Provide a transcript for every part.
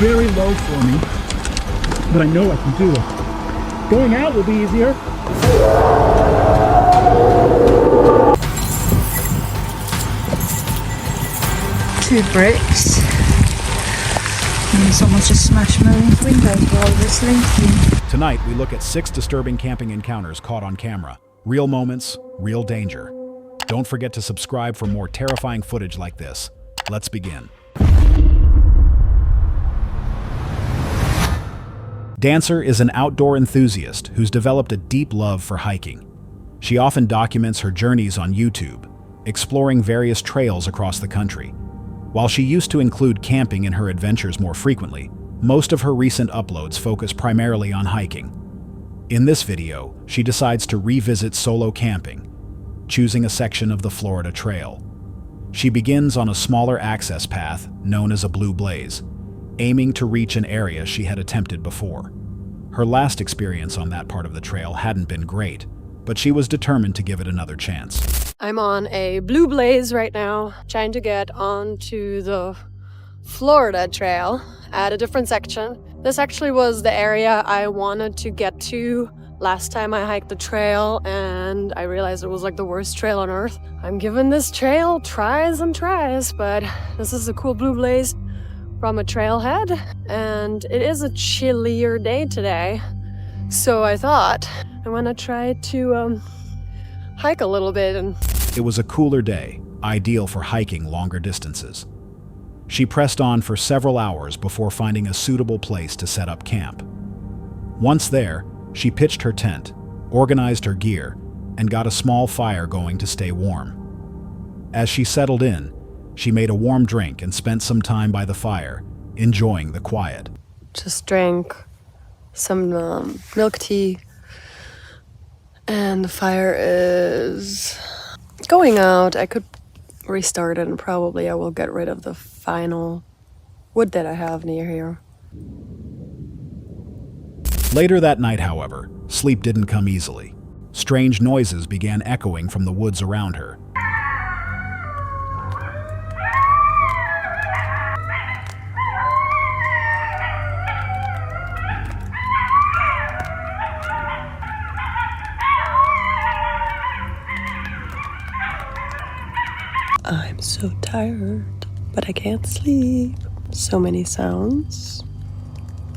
very low for me, but I know I can do it. Going out will be easier. 2 bricks. And someone's just smashed Million's windows while whistling to me. Tonight, we look at 6 disturbing camping encounters caught on camera. Real moments, real danger. Don't forget to subscribe for more terrifying footage like this. Let's begin. Dancer is an outdoor enthusiast who's developed a deep love for hiking. She often documents her journeys on YouTube, exploring various trails across the country. While she used to include camping in her adventures more frequently, most of her recent uploads focus primarily on hiking. In this video, she decides to revisit solo camping, choosing a section of the Florida Trail. She begins on a smaller access path known as a blue blaze, aiming to reach an area she had attempted before. Her last experience on that part of the trail hadn't been great, but she was determined to give it another chance. I'm on a blue blaze right now, trying to get onto the Florida Trail at a different section. This actually was the area I wanted to get to last time I hiked the trail, and I realized it was like the worst trail on earth. I'm giving this trail tries and tries, but this is a cool blue blaze from a trailhead, and it is a chillier day today. So I thought I want to try to hike a little bit. And it was a cooler day, ideal for hiking longer distances. She pressed on for several hours before finding a suitable place to set up camp. Once there, she pitched her tent, organized her gear, and got a small fire going to stay warm. As she settled in, she made a warm drink and spent some time by the fire, enjoying the quiet. Just drank some milk tea, and the fire is going out. I could restart it, and probably I will get rid of the final wood that I have near here. Later that night, however, sleep didn't come easily. Strange noises began echoing from the woods around her. I'm so tired, but I can't sleep. So many sounds.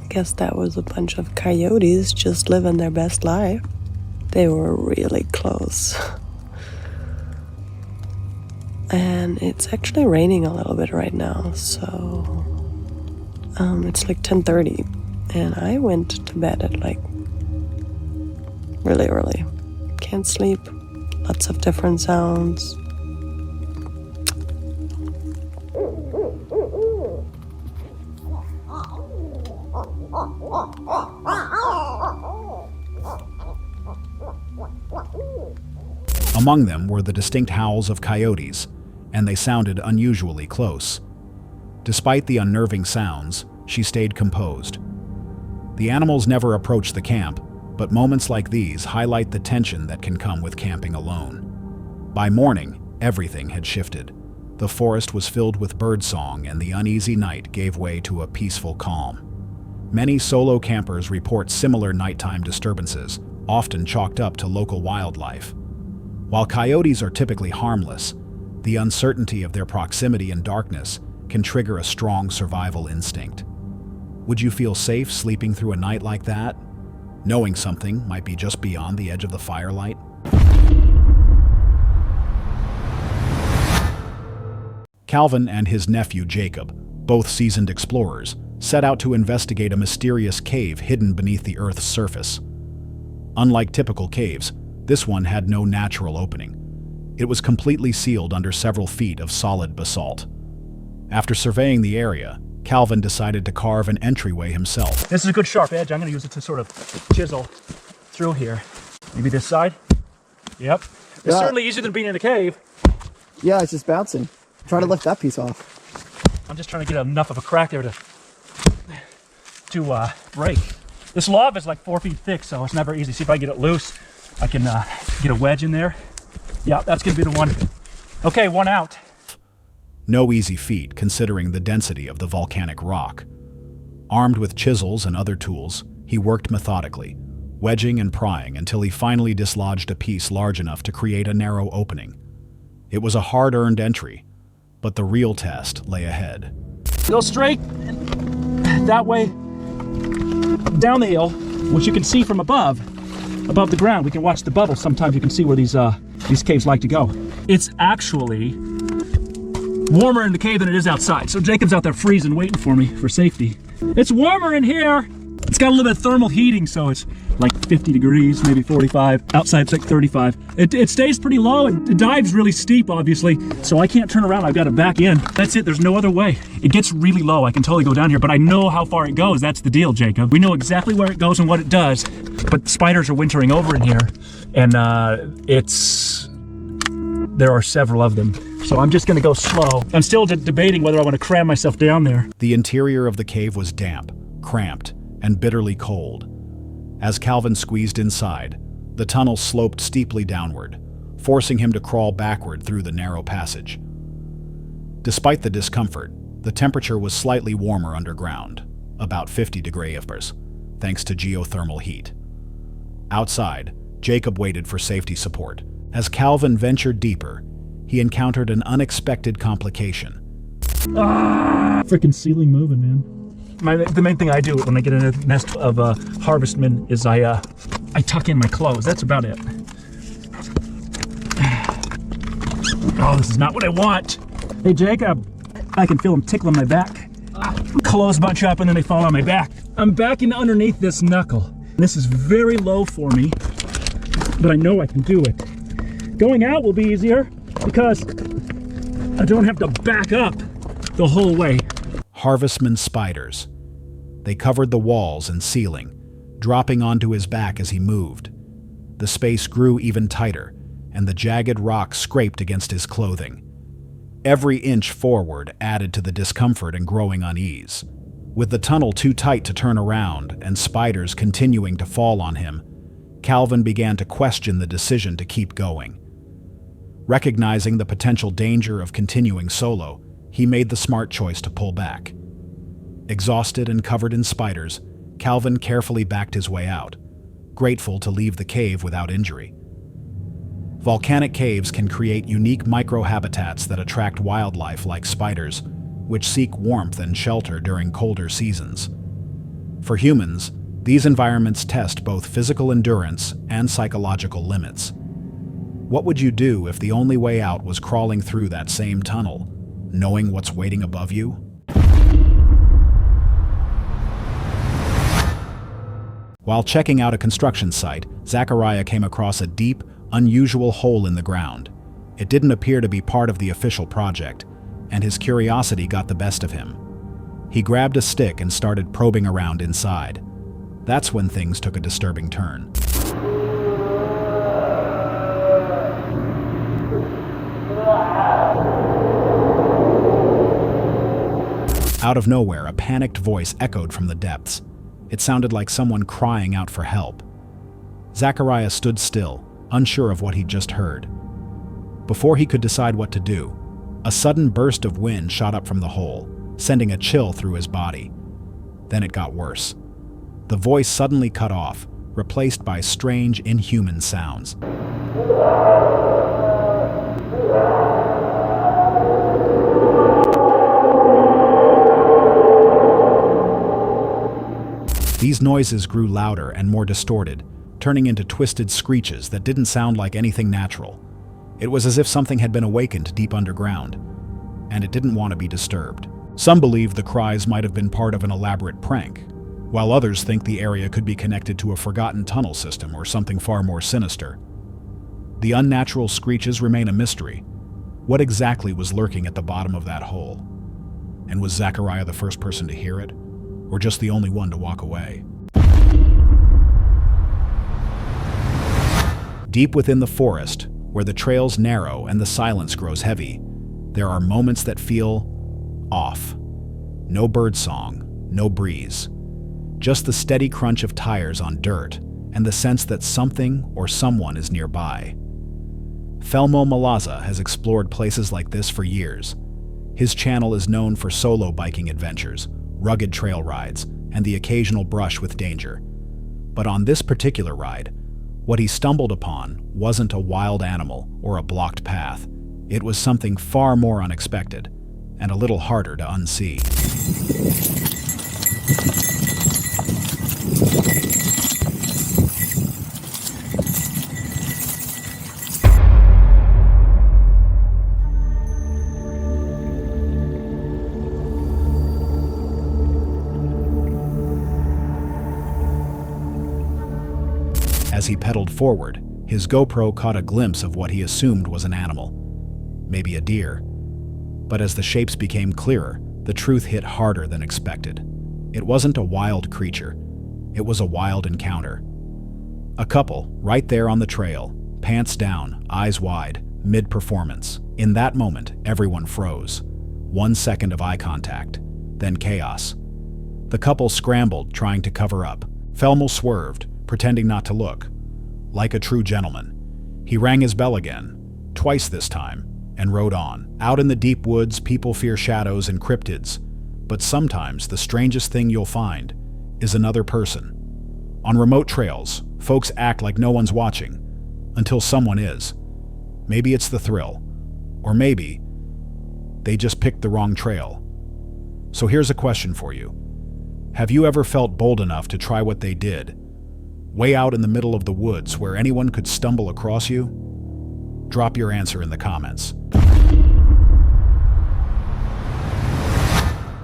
I guess that was a bunch of coyotes just living their best life. They were really close. And it's actually raining a little bit right now, so it's like 10:30, and I went to bed at like really early. Can't sleep. Lots of different sounds. Among them were the distinct howls of coyotes, and they sounded unusually close. Despite the unnerving sounds, she stayed composed. The animals never approached the camp, but moments like these highlight the tension that can come with camping alone. By morning, everything had shifted. The forest was filled with birdsong, and the uneasy night gave way to a peaceful calm. Many solo campers report similar nighttime disturbances, often chalked up to local wildlife. While coyotes are typically harmless, the uncertainty of their proximity and darkness can trigger a strong survival instinct. Would you feel safe sleeping through a night like that, knowing something might be just beyond the edge of the firelight? Calvin and his nephew Jacob, both seasoned explorers, set out to investigate a mysterious cave hidden beneath the Earth's surface. Unlike typical caves, this one had no natural opening. It was completely sealed under several feet of solid basalt. After surveying the area, Calvin decided to carve an entryway himself. This is a good sharp edge. I'm going to use it to sort of chisel through here. Maybe this side? Yep. It's certainly easier than being in a cave. Yeah, it's just bouncing. Try to lift that piece off. I'm just trying to get enough of a crack there to break. This lava is like 4 feet thick, so it's never easy. See if I can get it loose. I can get a wedge in there. Yeah, that's going to be the one. Okay, one out. No easy feat considering the density of the volcanic rock. Armed with chisels and other tools, he worked methodically, wedging and prying until he finally dislodged a piece large enough to create a narrow opening. It was a hard-earned entry, but the real test lay ahead. Go straight that way down the hill, which you can see from above the ground. We can watch the bubbles. Sometimes you can see where these caves like to go. It's actually warmer in the cave than it is outside. So Jacob's out there freezing, waiting for me for safety. It's warmer in here. It's got a little bit of thermal heating, so it's like 50 degrees, maybe 45. Outside it's like 35. It stays pretty low and it dives really steep, obviously, so I can't turn around. I've got to back in. That's it. There's no other way. It gets really low. I can totally go down here, but I know how far it goes. That's the deal, Jacob. We know exactly where it goes and what it does, but spiders are wintering over in here, and there are several of them. So I'm just going to go slow. I'm still debating whether I want to cram myself down there. The interior of the cave was damp, cramped, and bitterly cold. As Calvin squeezed inside, the tunnel sloped steeply downward, forcing him to crawl backward through the narrow passage. Despite the discomfort, the temperature was slightly warmer underground, about 50 degrees, thanks to geothermal heat. Outside, Jacob waited for safety support. As Calvin ventured deeper, he encountered an unexpected complication. Freaking ceiling moving, man. The main thing I do when I get in a nest of harvestmen is I tuck in my clothes. That's about it. Oh, this is not what I want. Hey, Jacob, I can feel them tickling my back. Clothes bunch up and then they fall on my back. I'm backing underneath this knuckle. This is very low for me, but I know I can do it. Going out will be easier because I don't have to back up the whole way. Harvestman spiders. They covered the walls and ceiling, dropping onto his back as he moved. The space grew even tighter, and the jagged rock scraped against his clothing. Every inch forward added to the discomfort and growing unease. With the tunnel too tight to turn around and spiders continuing to fall on him, Calvin began to question the decision to keep going. Recognizing the potential danger of continuing solo, he made the smart choice to pull back. Exhausted and covered in spiders, Calvin carefully backed his way out, grateful to leave the cave without injury. Volcanic caves can create unique microhabitats that attract wildlife like spiders, which seek warmth and shelter during colder seasons. For humans, these environments test both physical endurance and psychological limits. What would you do if the only way out was crawling through that same tunnel, knowing what's waiting above you? While checking out a construction site, Zachariah came across a deep, unusual hole in the ground. It didn't appear to be part of the official project, and his curiosity got the best of him. He grabbed a stick and started probing around inside. That's when things took a disturbing turn. Out of nowhere, a panicked voice echoed from the depths. It sounded like someone crying out for help. Zachariah stood still, unsure of what he'd just heard. Before he could decide what to do, a sudden burst of wind shot up from the hole, sending a chill through his body. Then it got worse. The voice suddenly cut off, replaced by strange, inhuman sounds. These noises grew louder and more distorted, turning into twisted screeches that didn't sound like anything natural. It was as if something had been awakened deep underground, and it didn't want to be disturbed. Some believe the cries might have been part of an elaborate prank, while others think the area could be connected to a forgotten tunnel system or something far more sinister. The unnatural screeches remain a mystery. What exactly was lurking at the bottom of that hole? And was Zachariah the first person to hear it? Or just the only one to walk away? Deep within the forest, where the trails narrow and the silence grows heavy, there are moments that feel off. No birdsong, no breeze. Just the steady crunch of tires on dirt and the sense that something or someone is nearby. Felmo Malaza has explored places like this for years. His channel is known for solo biking adventures, rugged trail rides, and the occasional brush with danger. But on this particular ride, what he stumbled upon wasn't a wild animal or a blocked path. It was something far more unexpected and a little harder to unsee. As he pedaled forward, his GoPro caught a glimpse of what he assumed was an animal, maybe a deer. But as the shapes became clearer, the truth hit harder than expected. It wasn't a wild creature, it was a wild encounter. A couple, right there on the trail, pants down, eyes wide, mid-performance. In that moment, everyone froze. 1 second of eye contact, then chaos. The couple scrambled, trying to cover up. Felmel swerved, pretending not to look. Like a true gentleman, he rang his bell again, twice this time, and rode on. Out in the deep woods, people fear shadows and cryptids, but sometimes the strangest thing you'll find is another person. On remote trails, folks act like no one's watching, until someone is. Maybe it's the thrill, or maybe they just picked the wrong trail. So here's a question for you. Have you ever felt bold enough to try what they did? Way out in the middle of the woods where anyone could stumble across you? Drop your answer in the comments.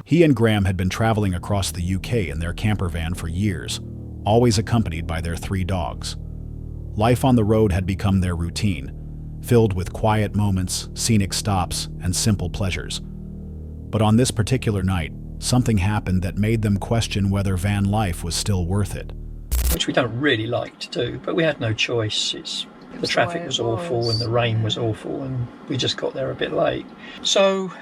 He and Graham had been traveling across the UK in their camper van for years, always accompanied by their 3 dogs. Life on the road had become their routine, filled with quiet moments, scenic stops, and simple pleasures. But on this particular night, something happened that made them question whether van life was still worth it. Which we don't really like to do, but we had no choice. The traffic was awful and the rain was awful, and we just got there a bit late. So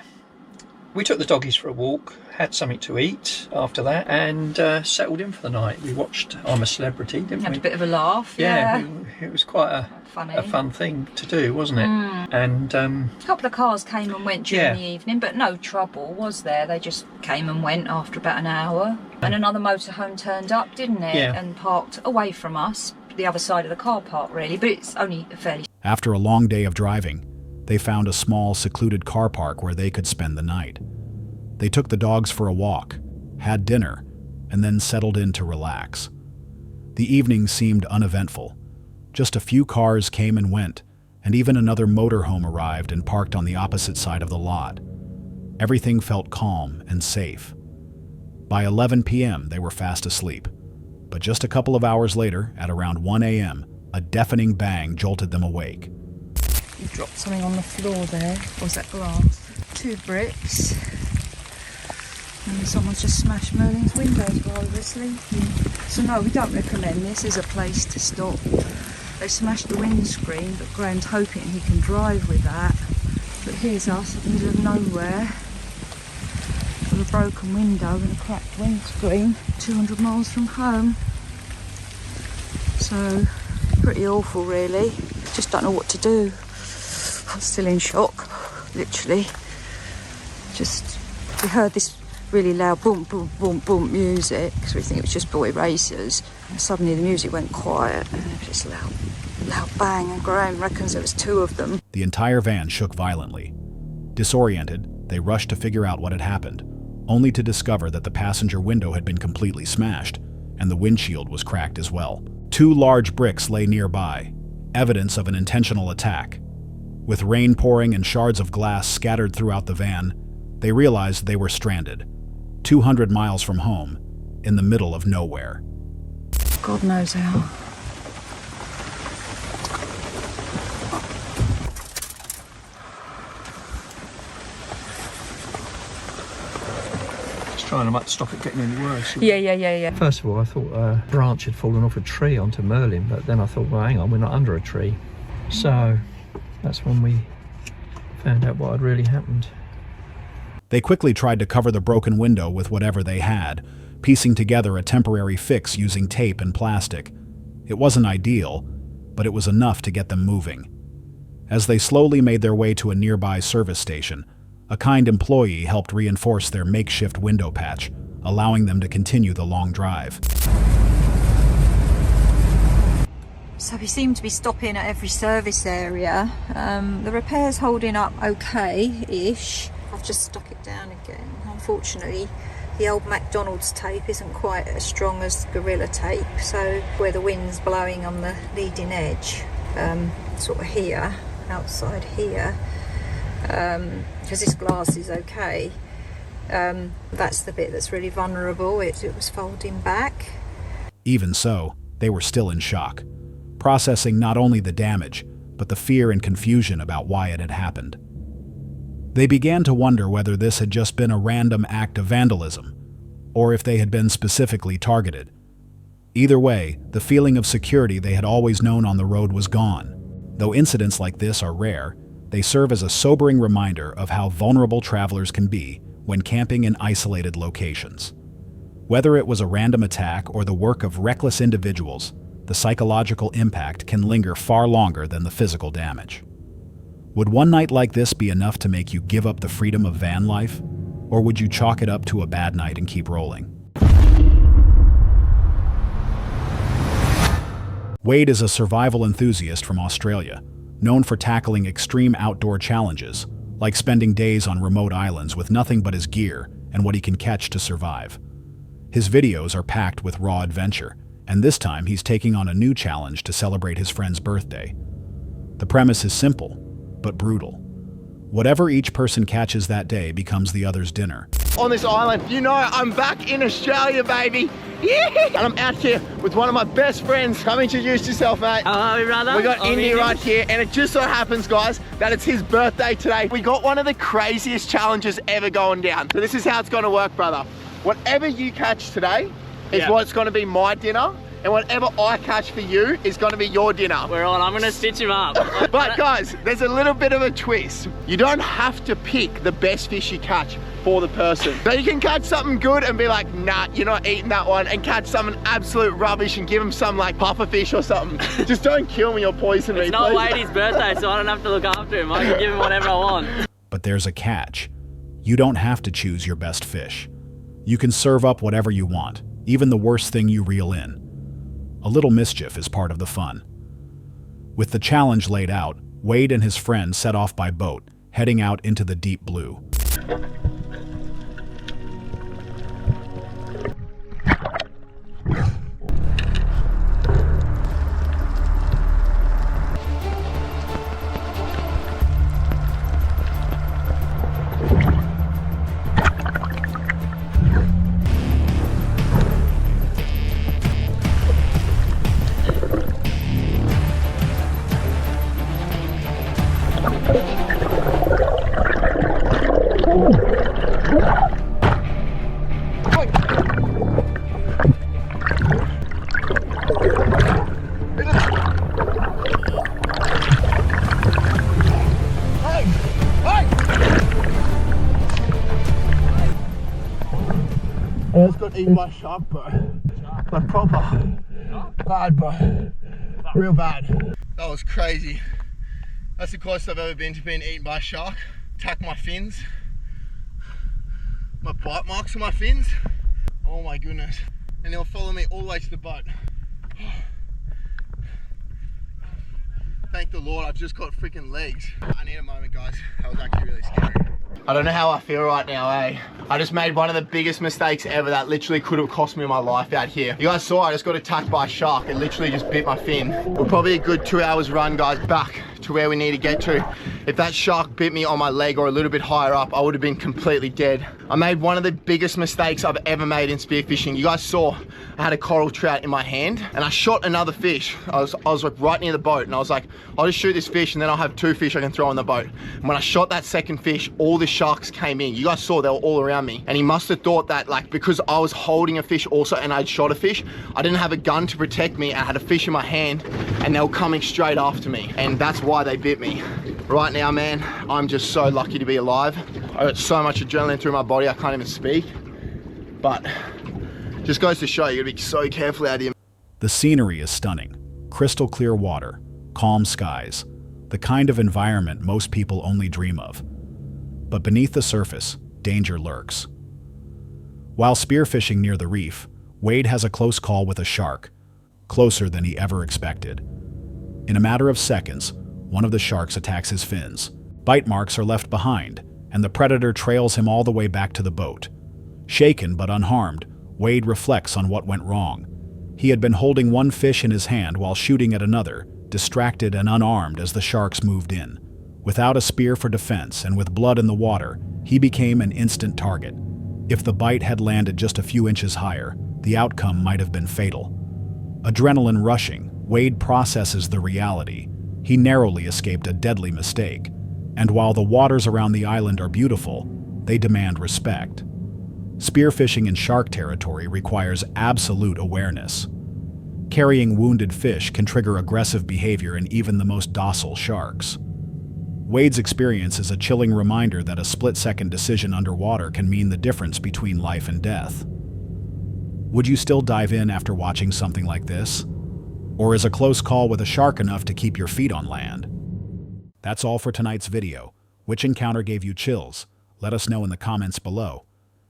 we took the doggies for a walk, had something to eat after that, and settled in for the night. We watched I'm a Celebrity, didn't we? Had a bit of a laugh. Yeah. It was quite a fun thing to do, wasn't it? And a couple of cars came and went during the evening, but no trouble was there. They just came and went after about an hour. And another motorhome turned up, didn't it? Yeah. And parked away from us, the other side of the car park really, but it's only a fairly... After a long day of driving, they found a small, secluded car park where they could spend the night. They took the dogs for a walk, had dinner, and then settled in to relax. The evening seemed uneventful. Just a few cars came and went, and even another motorhome arrived and parked on the opposite side of the lot. Everything felt calm and safe. By 11 p.m., they were fast asleep. But just a couple of hours later, at around 1 a.m., a deafening bang jolted them awake. You dropped something on the floor there. Or was that glass? 2 bricks. And someone's just smashed Merlin's windows while we were sleeping. So no, we don't recommend this as a place to stop. They smashed the windscreen, but Graham's hoping he can drive with that. But here's us in the middle of nowhere, with a broken window and a cracked windscreen, 200 miles from home. So, pretty awful really. Just don't know what to do. I'm still in shock, literally. We heard this really loud boom, boom, boom, boom music, because we think it was just boy racers. And suddenly the music went quiet, and it was just loud bang, and Graham reckons there was 2 of them. The entire van shook violently. Disoriented, they rushed to figure out what had happened, only to discover that the passenger window had been completely smashed, and the windshield was cracked as well. 2 large bricks lay nearby, evidence of an intentional attack. With rain pouring and shards of glass scattered throughout the van, they realized they were stranded, 200 miles from home, in the middle of nowhere. God knows how. trying to stop it getting any worse. Yeah. First of all, I thought a branch had fallen off a tree onto Merlin, but then I thought, well, hang on, we're not under a tree. So that's when we found out what had really happened. They quickly tried to cover the broken window with whatever they had, piecing together a temporary fix using tape and plastic. It wasn't ideal, but it was enough to get them moving. As they slowly made their way to a nearby service station, a kind employee helped reinforce their makeshift window patch, allowing them to continue the long drive. So we seem to be stopping at every service area. The repair's holding up okay-ish. I've just stuck it down again. Unfortunately, the old McDonald's tape isn't quite as strong as Gorilla tape, so where the wind's blowing on the leading edge, sort of here, outside here, because this glass is okay, that's the bit that's really vulnerable. It was folding back. Even so, they were still in shock, processing not only the damage, but the fear and confusion about why it had happened. They began to wonder whether this had just been a random act of vandalism, or if they had been specifically targeted. Either way, the feeling of security they had always known on the road was gone. Though incidents like this are rare, they serve as a sobering reminder of how vulnerable travelers can be when camping in isolated locations. Whether it was a random attack or the work of reckless individuals, the psychological impact can linger far longer than the physical damage. Would one night like this be enough to make you give up the freedom of van life? Or would you chalk it up to a bad night and keep rolling? Wade is a survival enthusiast from Australia, known for tackling extreme outdoor challenges, like spending days on remote islands with nothing but his gear and what he can catch to survive. His videos are packed with raw adventure, and this time he's taking on a new challenge to celebrate his friend's birthday. The premise is simple, but brutal. Whatever each person catches that day becomes the other's dinner. On this island, you know, I'm back in Australia, baby. Yeah! And I'm out here with one of my best friends. Come introduce yourself, mate. Hello, brother. We got Indy right here, and it just so happens, guys, that it's his birthday today. We got one of the craziest challenges ever going down. So this is how it's gonna work, brother. Whatever you catch today is what's gonna be my dinner, and whatever I catch for you is gonna be your dinner. We're on. I'm gonna stitch him up. But guys, there's a little bit of a twist. You don't have to pick the best fish you catch for the person. So you can catch something good and be like, nah, you're not eating that one, and catch something absolute rubbish and give him some like puffer fish or something. Just don't kill me or poison me, It's not please. Wadey's birthday, so I don't have to look after him. I can give him whatever I want. But there's a catch. You don't have to choose your best fish. You can serve up whatever you want, even the worst thing you reel in. A little mischief is part of the fun. With the challenge laid out, Wade and his friend set off by boat, heading out into the deep blue. I just got eaten by a shark, bro. Like proper. Bad, bro. Real bad. That was crazy. That's the closest I've ever been to being eaten by a shark. Attacked my fins. My bite marks on my fins. Oh my goodness. And they'll follow me all the way to the boat. Thank the Lord, I've just got freaking legs. I need a moment, guys. That was actually really scary. I don't know how I feel right now, eh? I just made one of the biggest mistakes ever that literally could have cost me my life out here. You guys saw I just got attacked by a shark. It literally just bit my fin. We're probably a good 2 hours run, guys, back to where we need to get to. If that shark bit me on my leg or a little bit higher up, I would have been completely dead. I made one of the biggest mistakes I've ever made in spearfishing. You guys saw I had a coral trout in my hand and I shot another fish. I was like right near the boat and I was like, I'll just shoot this fish and then I'll have 2 fish I can throw on the boat. And when I shot that second fish, all the sharks came in. You guys saw they were all around me. And he must have thought that like because I was holding a fish also and I'd shot a fish, I didn't have a gun to protect me. I had a fish in my hand and they were coming straight after me. And that's why they bit me. Right now, man, I'm just so lucky to be alive. I got so much adrenaline through my body, I can't even speak. But just goes to show you gotta be so careful out here. The scenery is stunning. Crystal clear water, calm skies, the kind of environment most people only dream of. But beneath the surface, danger lurks. While spearfishing near the reef, Wade has a close call with a shark, closer than he ever expected. In a matter of seconds, one of the sharks attacks his fins. Bite marks are left behind, and the predator trails him all the way back to the boat. Shaken but unharmed, Wade reflects on what went wrong. He had been holding one fish in his hand while shooting at another, distracted and unarmed as the sharks moved in. Without a spear for defense and with blood in the water, he became an instant target. If the bite had landed just a few inches higher, the outcome might have been fatal. Adrenaline rushing, Wade processes the reality. He narrowly escaped a deadly mistake. And while the waters around the island are beautiful, they demand respect. Spearfishing in shark territory requires absolute awareness. Carrying wounded fish can trigger aggressive behavior in even the most docile sharks. Wade's experience is a chilling reminder that a split-second decision underwater can mean the difference between life and death. Would you still dive in after watching something like this? Or is a close call with a shark enough to keep your feet on land? That's all for tonight's video. Which encounter gave you chills? Let us know in the comments below.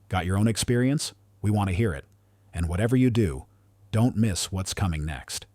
Got your own experience? We want to hear it. And whatever you do, don't miss what's coming next.